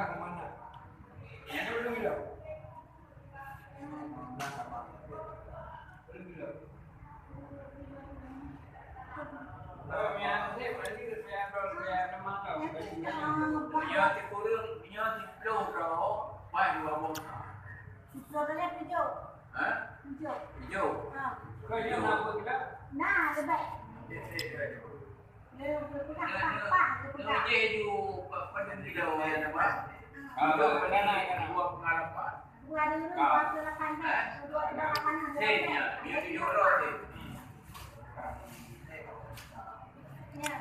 Buka kemana? Yang belum bilang. Belum bilang. Oh, yang ni berarti saya nama kau. Dia kurang, dia belum tahu. Baik dua bom. Hijau tu lihat hijau. Hah? Hijau. Hijau. Kau dia nama kita? Nah, lebih. Dia pegang apa? Dia Dia ju pada hijau yang apa? Dua pengalaman. dua dulu, dua delapan dua delapan. Dia di Euro. Ya.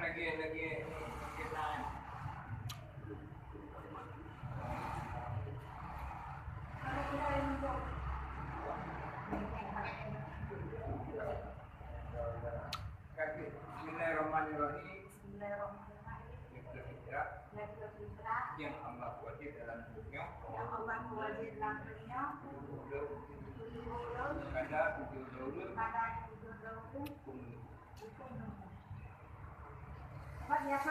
Lagi kita Bismillahirrahmanirrahim. Yang Allah wajib dalam dunia. Kada tujuh dulu. Biasa